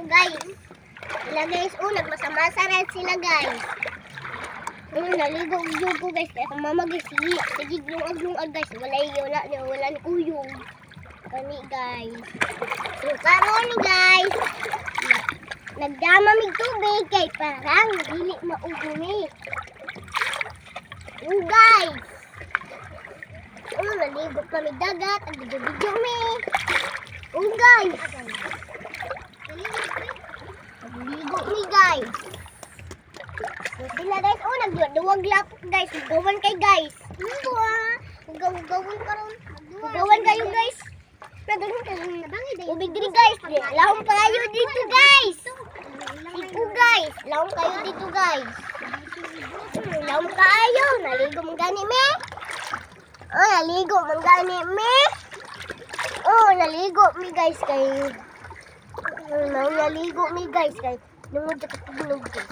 guys. Sila guys, nagmasamasa rin sila guys. Naligo ko guys, kaya kung mama guys, sige lungag guys, wala ni uyong. Kani guys. So karon guys, nagdamamig tubig kay parang dili maugumi. Guys. Naligo kami dagat, nagdududyo mi. Guys. Naligo mi guys. So sila guys, nagduwag lapok guys, gawan kay guys. Gawan karon. Gawan kayo guys. Ubig diri guys. Lahom kayo dito guys. Sipo guys. Lahom kayo dito guys. Lahom kayo. Naligo man gani me. Naligo man gani me. Naligo mi guys kay. Naligo mi guys kay. Nungod sa katulog guys.